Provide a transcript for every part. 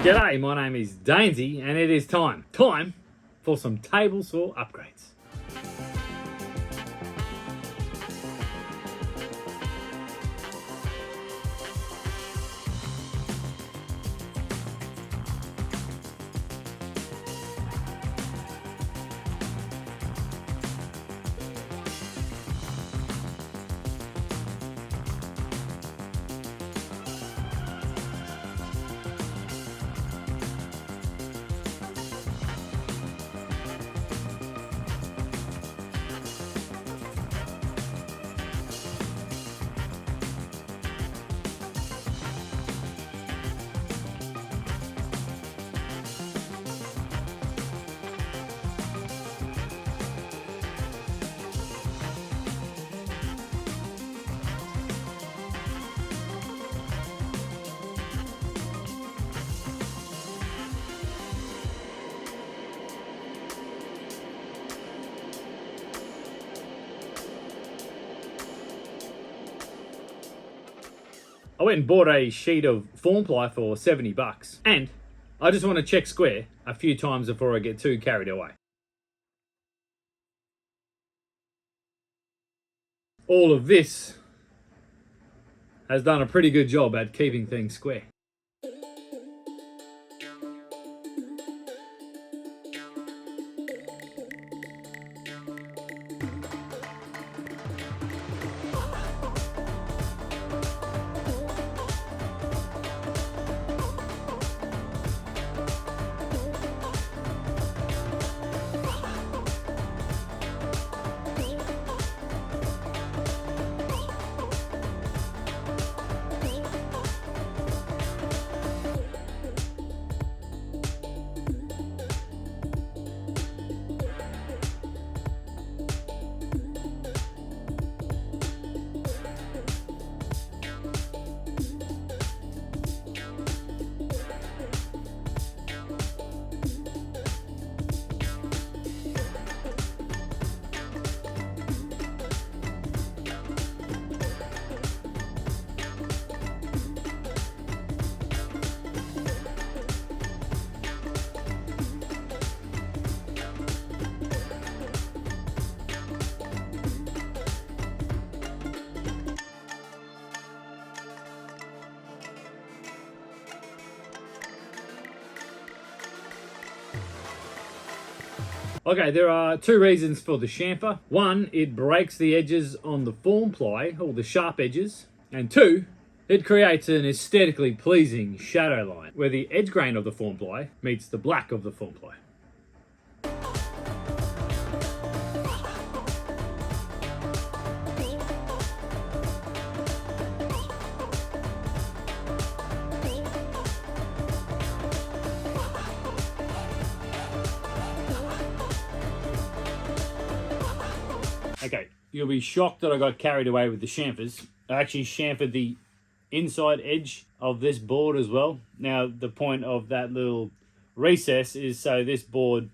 G'day, my name is Dainsy and it is time for some table saw upgrades. I went and bought a sheet of form ply for 70 bucks and I just want to check square a few times before I get too carried away. All of this has done a pretty good job at keeping things square. Okay, there are two reasons for the chamfer. One, it breaks the edges on the form ply, all the sharp edges. And two, it creates an aesthetically pleasing shadow line where the edge grain of the form ply meets the black of the form ply. Okay, you'll be shocked that I got carried away with the chamfers. I actually chamfered the inside edge of this board as well. Now, the point of that little recess is so this board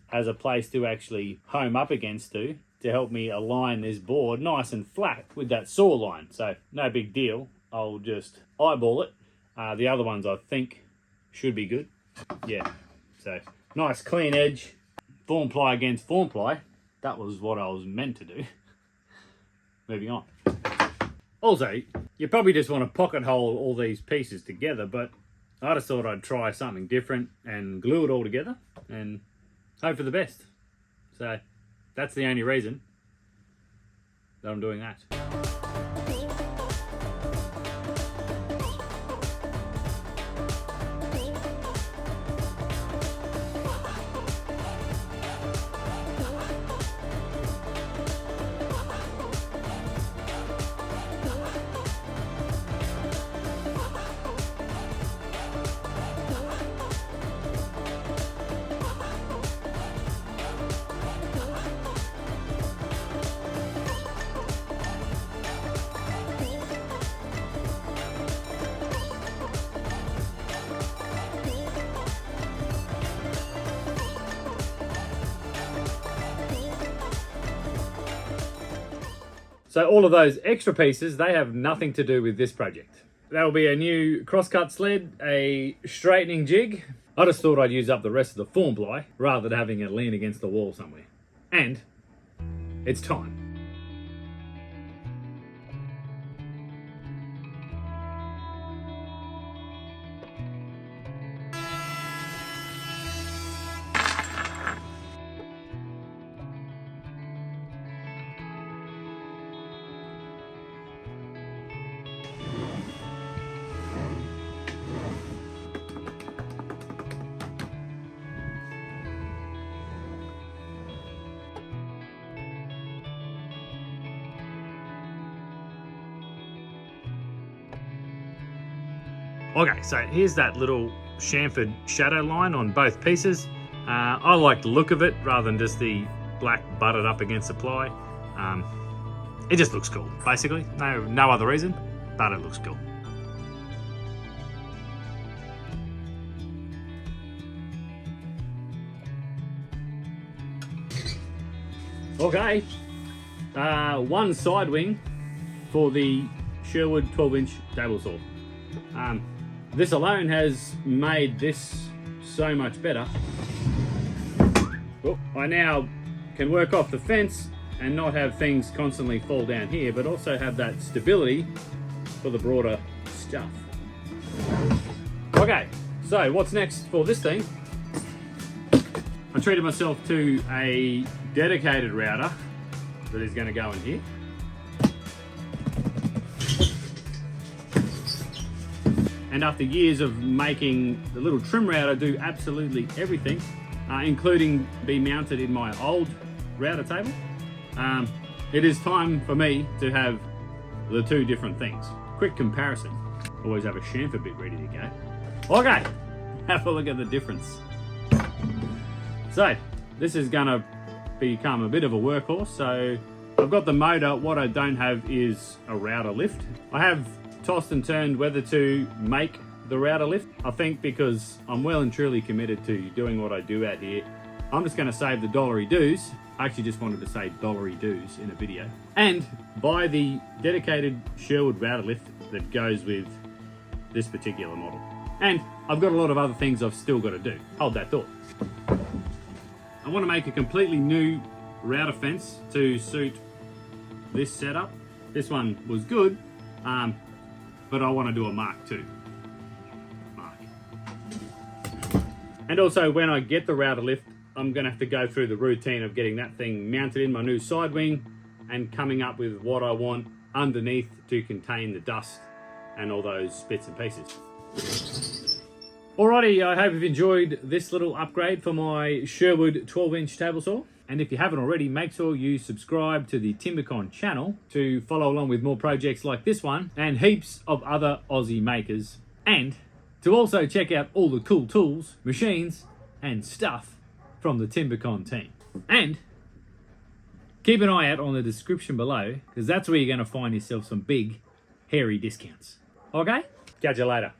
has a place to actually home up against to help me align this board nice and flat with that saw line. So, no big deal. I'll just eyeball it. The other ones I think should be good. Yeah, so nice clean edge. Form ply against form ply. That was what I was meant to do. Moving on. Also, you probably just want to pocket hole all these pieces together, but I just thought I'd try something different and glue it all together and hope for the best. So that's the only reason that I'm doing that. So all of those extra pieces, they have nothing to do with this project. that'll be a new crosscut sled, a straightening jig. I just thought I'd use up the rest of the form ply rather than having it lean against the wall somewhere. And it's time. Okay, so here's that little chamfered shadow line on both pieces. I like the look of it rather than just the black butted up against the ply. It just looks cool, basically. No other reason, but it looks cool. Okay, one side wing for the Sherwood 12-inch table saw. This alone has made this so much better. Oh, I now can work off the fence and not have things constantly fall down here, but also have that stability for the broader stuff. Okay, so what's next for this thing? I treated myself to a dedicated router that is going to go in here. And after years of making the little trim router do absolutely everything, including be mounted in my old router table, it is time for me to have the two different things. Quick comparison. Always have a chamfer bit ready to go. Okay, have a look at the difference. So, this is gonna become a bit of a workhorse. So, I've got the motor. What I don't have is a router lift. I have tossed and turned whether to make the router lift. I think because I'm well and truly committed to doing what I do out here, I'm just going to save the dollary dues. I actually just wanted to say dollary dues in a video, and buy the dedicated Sherwood router lift that goes with this particular model. And I've got a lot of other things I've still got to do. Hold that thought. I want to make a completely new router fence to suit this setup. This one was good, but I want to do a Mark II. And also, when I get the router lift, I'm going to have to go through the routine of getting that thing mounted in my new side wing and coming up with what I want underneath to contain the dust and all those bits and pieces. Alrighty, I hope you've enjoyed this little upgrade for my Sherwood 12-inch table saw. And if you haven't already, make sure you subscribe to the Timbecon channel to follow along with more projects like this one and heaps of other Aussie makers. And to also check out all the cool tools, machines, and stuff from the Timbecon team. And keep an eye out on the description below, because that's where you're going to find yourself some big, hairy discounts. Okay? Catch you later.